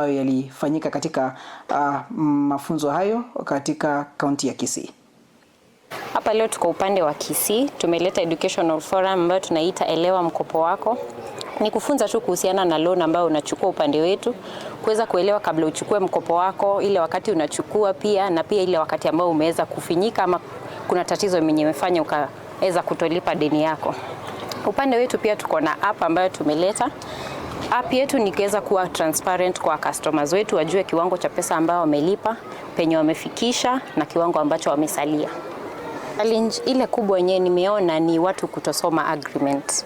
ambayo yalifanyika katika mafunzo hayo katika kaunti ya Kisii. Hapa leo tuko upande wa Kisii, tumeleta educational forum ambayo tunaita Elewa Mkopo Wako. Ni kufunza tu kuhusiana na loan ambayo unachukua upande wetu, kuweza kuelewa kabla uchukue mkopo wako, ile wakati unachukua pia, na pia ile wakati ambao umeweza kufinyika ama kuna tatizo imefanya ukaweza kutolipa deni yako. Upande wetu pia tuko na app ambayo tumeleta. App yetu ni kuweza kuwa transparent kwa customers wetu, wajue kiwango cha pesa ambao wamelipa, penye wamefikisha na kiwango ambacho wamesalia. Challenge ile kubwa yenyewe nimeona ni watu kutosoma agreement.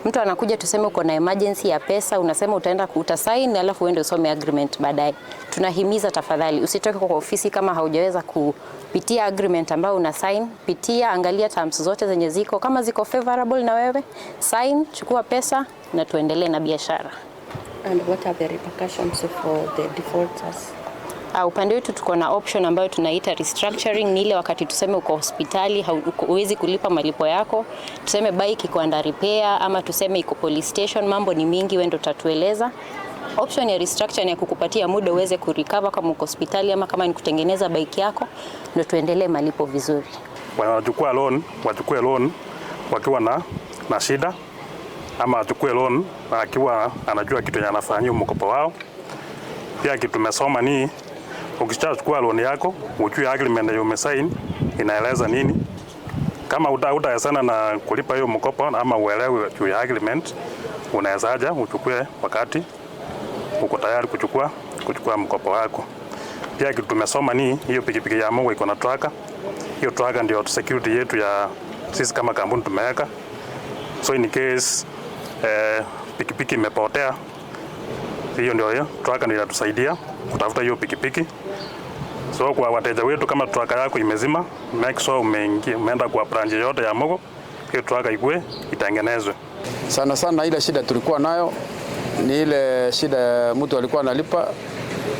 Mtu anakuja tuseme uko na emergency ya pesa, unasema utaenda utasign alafu uende usome agreement baadaye. Tunahimiza tafadhali usitoke kwa ofisi kama haujaweza kupitia agreement ambayo una sign, pitia, angalia terms zote zenye ziko, kama ziko favorable na wewe, sign, chukua pesa na tuendelee na biashara. And what are the repercussions for the defaulters? Upande wetu tuko na option ambayo tunaita restructuring. Ni ile wakati tuseme uko hospitali huwezi kulipa malipo yako, tuseme bike iko under repair ama tuseme iko police station, mambo ni mingi, wewe ndo utatueleza. Option ya restructuring ya kukupatia muda uweze kurecover kama uko hospitali ama kama ni kutengeneza bike yako, ndio tuendelee malipo vizuri. Wachukue loan wakiwa na shida, ama wachukue loan akiwa anajua kitu anafanyia mkopo wao. Pia kitu tumesoma ni ukishachukua loan yako, ujue agreement ya umesign inaeleza nini. Kama utawezana na kulipa hiyo mkopo ama uelewe juu ya agreement, unawezaje uchukue wakati uko tayari kuchukua mkopo wako. Pia kitu tumesoma ni hiyo pikipiki ya Mungu iko na tracker. Hiyo tracker ndio security yetu ya sisi kama kampuni tumeweka. So in case pikipiki imepotea, hiyo tracker ndio inatusaidia kutafuta hiyo pikipiki. So kwa wateja wetu, kama tracker yako imezima, make sure umeenda kwa branch yote ya Mungu, hiyo tracker itengenezwe. Sana ile shida tulikuwa nayo ni ile shida mtu alikuwa analipa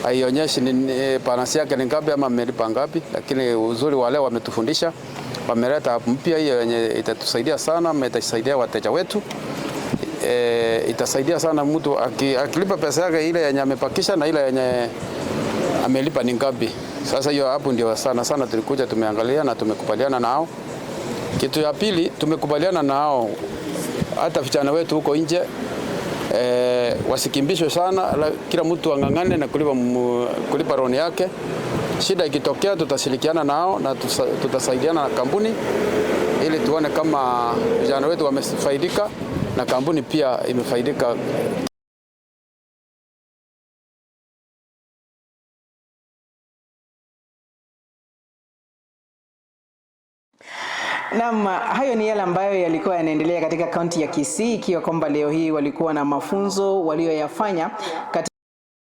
haionyeshi ni balance yake ni ngapi ama amelipa ngapi, lakini uzuri wale wametufundisha, wameleta mpya hiyo yenye itatusaidia sana, itasaidia wateja wetu. Itasaidia sana mtu akilipa pesa yake ile yenye amepakisha na ile yenye amelipa ni ngapi. Sasa hiyo hapo ndio sana tulikuja tumeangalia na tumekubaliana nao. Kitu ya pili tumekubaliana nao hata vijana wetu huko nje wasikimbishwe sana, kila mtu angangane na kulipa loan yake. Shida ikitokea tutashirikiana nao na tutasaidiana na kampuni ili tuone kama vijana wetu wamefaidika na kampuni pia imefaidika. Naam, hayo ni yale ambayo yalikuwa yanaendelea katika kaunti ya Kisii, ikiwa kwamba leo hii walikuwa na mafunzo walioyafanya